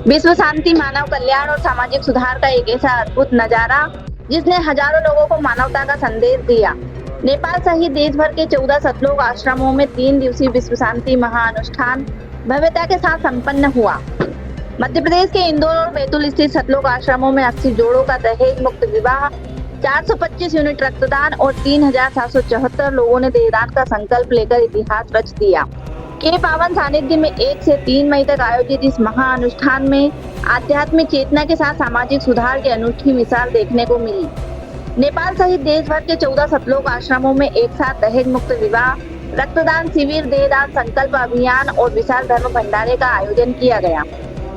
विश्व शांति, मानव कल्याण और सामाजिक सुधार का एक ऐसा अद्भुत नजारा जिसने हजारों लोगों को मानवता का संदेश दिया। नेपाल सहित देश भर के 14 सतलोक आश्रमों में 3 दिवसीय विश्व शांति महाअनुष्ठान भव्यता के साथ संपन्न हुआ। मध्य प्रदेश के इंदौर और बैतूल स्थित सतलोक आश्रमों में 80 जोड़ों का दहेज मुक्त विवाह, 425 यूनिट रक्तदान और 3774 लोगों ने देहदान का संकल्प लेकर इतिहास रच दिया। के पावन सानिध्य में 1 से 3 मई तक आयोजित इस महाअनुष्ठान में आध्यात्मिक चेतना के साथ सामाजिक सुधार की अनूठी मिसाल देखने को मिली। नेपाल सहित देश भर के 14 सतलोक आश्रमों में एक साथ दहेज मुक्त विवाह, रक्तदान शिविर, देहदान संकल्प अभियान और विशाल धर्म भंडारे का आयोजन किया गया।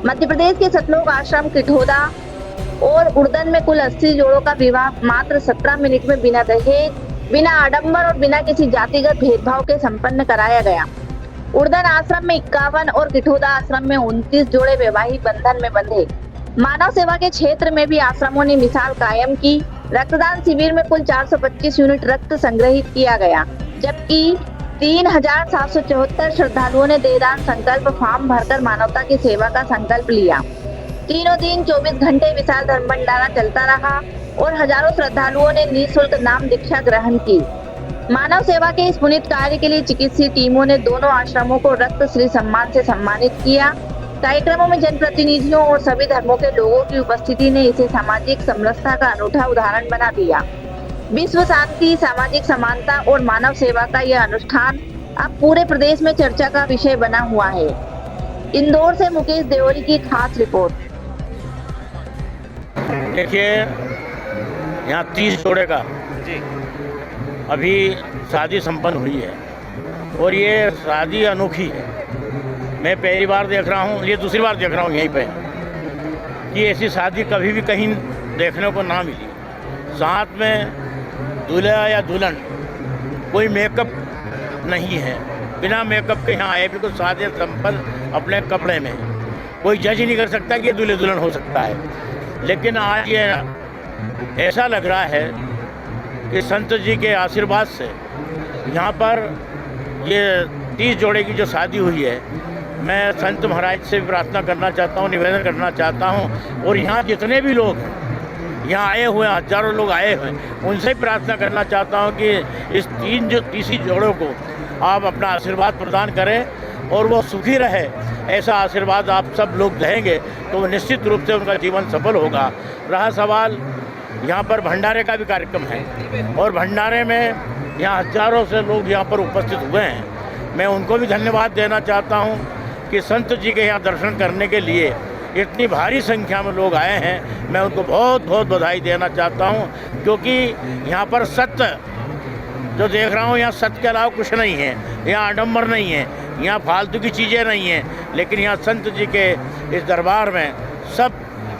मध्य प्रदेश के सतलोक आश्रम किठोदा और उड़दन में कुल 80 जोड़ों का विवाह मात्र 17 मिनट में बिना दहेज, बिना आडंबर और बिना किसी जातिगत भेदभाव के संपन्न कराया गया। उड़दन आश्रम में 51 और किठोदा आश्रम में 29 जोड़े वैवाहिक बंधन में बंधे। मानव सेवा के क्षेत्र में भी आश्रमों ने मिसाल कायम की। रक्तदान शिविर में कुल 425 यूनिट रक्त संग्रहित किया गया, जबकि 3774 श्रद्धालुओं ने देहदान संकल्प फॉर्म भरकर मानवता की सेवा का संकल्प लिया। तीनों दिन 24 घंटे विशाल धर्म भंडारा चलता रहा और हजारों श्रद्धालुओं ने निःशुल्क नाम दीक्षा ग्रहण की। मानव सेवा के इस पुनीत कार्य के लिए चिकित्सीय टीमों ने दोनों आश्रमों को रक्त श्री सम्मान से सम्मानित किया। कार्यक्रमों में जनप्रतिनिधियों और सभी धर्मों के लोगों की उपस्थिति ने इसे सामाजिक समरसता का अनूठा उदाहरण बना दिया। विश्व शांति, सामाजिक समानता और मानव सेवा का यह अनुष्ठान अब पूरे प्रदेश में चर्चा का विषय बना हुआ है। इंदौर से मुकेश देवरी की खास रिपोर्ट। देखिए, यहाँ 30 जोड़े का अभी शादी संपन्न हुई है और ये शादी अनोखी है। मैं पहली बार देख रहा हूँ, ये दूसरी बार देख रहा हूँ यहीं पे कि ऐसी शादी कभी भी कहीं देखने को ना मिली। साथ में दूल्हा या दुल्हन कोई मेकअप नहीं है, बिना मेकअप के यहाँ आए, बिल्कुल सादे सिंपल अपने कपड़े में। कोई जज ही नहीं कर सकता कि ये दूल्हे दुल्हन हो सकता है। लेकिन आज ये ऐसा लग रहा है कि संत जी के आशीर्वाद से यहाँ पर ये 30 जोड़े की जो शादी हुई है, मैं संत महाराज से प्रार्थना करना चाहता हूँ, निवेदन करना चाहता हूँ और यहाँ जितने भी लोग यहाँ आए हुए हैं, हजारों लोग आए हुए हैं, उनसे प्रार्थना करना चाहता हूँ कि इस 30 जोड़ों को आप अपना आशीर्वाद प्रदान करें और वो सुखी रहे। ऐसा आशीर्वाद आप सब लोग देंगे तो निश्चित रूप से उनका जीवन सफल होगा। रहा सवाल, यहाँ पर भंडारे का भी कार्यक्रम है और भंडारे में यहाँ हजारों से लोग यहाँ पर उपस्थित हुए हैं। मैं उनको भी धन्यवाद देना चाहता हूँ कि संत जी के यहाँ दर्शन करने के लिए इतनी भारी संख्या में लोग आए हैं। मैं उनको बहुत बहुत बधाई देना चाहता हूँ, क्योंकि यहाँ पर सत्य जो देख रहा हूँ, यहाँ सत्य के अलावा कुछ नहीं है, यहाँ आडंबर नहीं है, यहाँ फालतू की चीज़ें नहीं हैं। लेकिन यहाँ संत जी के इस दरबार में सब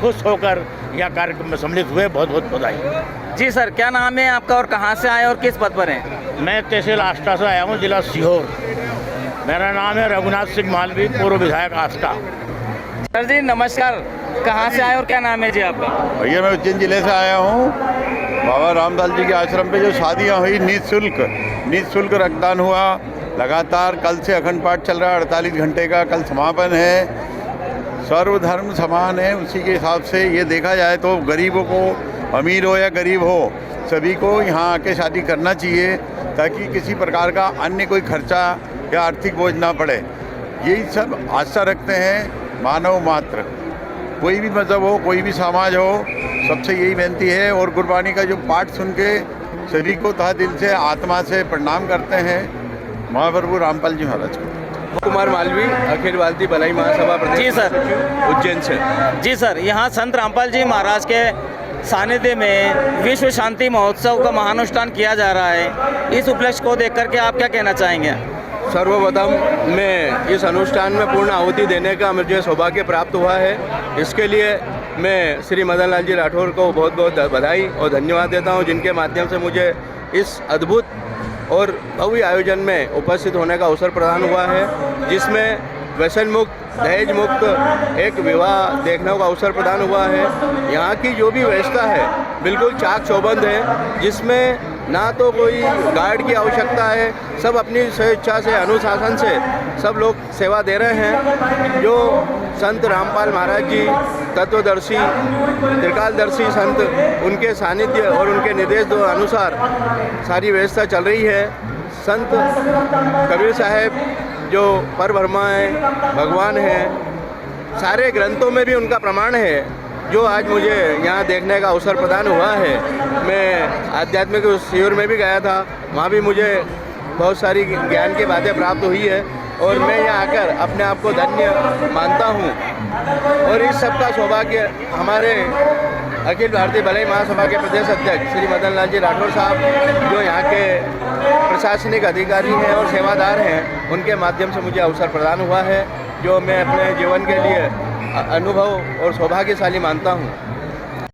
खुश होकर यहाँ कार्यक्रम में सम्मिलित हुए। बहुत बहुत बधाई। जी सर, क्या नाम है आपका और कहाँ से आए और किस पद पर हैं? मैं तहसील आष्टा से आया हूँ, जिला सीहोर। मेरा नाम है रघुनाथ सिंह मालवी, पूर्व विधायक आष्टा। सर जी नमस्कार, कहाँ से आए और क्या नाम है जी आपका? भैया मैं उज्जैन जिले से आया हूँ। बाबा रामदास जी के आश्रम पे जो शादियाँ हुई निःशुल्क रक्तदान हुआ। लगातार कल से अखंड पाठ चल रहा है, 48 घंटे का कल समापन है। सर्वधर्म समान है, उसी के हिसाब से ये देखा जाए तो गरीबों को, अमीर हो या गरीब हो, सभी को यहाँ आके शादी करना चाहिए, ताकि किसी प्रकार का अन्य कोई खर्चा या आर्थिक बोझ ना पड़े। यही सब आस्था रखते हैं मानव मात्र, कोई भी मज़हब हो, कोई भी समाज हो, सबसे यही विनती है। और गुरबानी का जो पाठ सुन के सभी को तहे दिल से, आत्मा से प्रणाम करते हैं महाप्रभु रामपाल जी महाराज को। कुमार मालवी, अखिल भारतीय भलाई महासभा प्रदेश। जी सर, उज्जैन से। जी सर, यहाँ संत रामपाल जी महाराज के सानिध्य में विश्व शांति महोत्सव का महानुष्ठान किया जा रहा है। इस उपलक्ष्य को देख करके आप क्या कहना चाहेंगे? सर्वप्रथम मैं इस अनुष्ठान में पूर्ण आहुति देने का मुझे सौभाग्य प्राप्त हुआ है। इसके लिए मैं श्री मदन लाल जी राठौर को बहुत बहुत बधाई और धन्यवाद देता हूँ, जिनके माध्यम से मुझे इस अद्भुत और भव्य आयोजन में उपस्थित होने का अवसर प्रदान हुआ है, जिसमें व्यसन मुक्त, दहेज मुक्त एक विवाह देखने का अवसर प्रदान हुआ है। यहाँ की जो भी व्यवस्था है बिल्कुल चाक चौबंद है, जिसमें ना तो कोई गार्ड की आवश्यकता है, सब अपनी स्वेच्छा से, अनुशासन से सब लोग सेवा दे रहे हैं। जो संत रामपाल महाराज जी तत्वदर्शी त्रिकालदर्शी संत, उनके सानिध्य और उनके निर्देश अनुसार सारी व्यवस्था चल रही है। संत कबीर साहब जो परब्रह्मा हैं, भगवान हैं, सारे ग्रंथों में भी उनका प्रमाण है, जो आज मुझे यहाँ देखने का अवसर प्रदान हुआ है। मैं आध्यात्मिक शिविर में भी गया था, वहाँ भी मुझे बहुत सारी ज्ञान की बातें प्राप्त हुई है और मैं यहाँ आकर अपने आप को धन्य मानता हूँ। और इस सब का सौभाग्य हमारे अखिल भारतीय भलाई महासभा के प्रदेश अध्यक्ष श्री मदन लाल जी राठौर साहब, जो यहाँ के प्रशासनिक अधिकारी हैं और सेवादार हैं, उनके माध्यम से मुझे अवसर प्रदान हुआ है, जो मैं अपने जीवन के लिए अनुभव और सौभाग्यशाली मानता हूँ।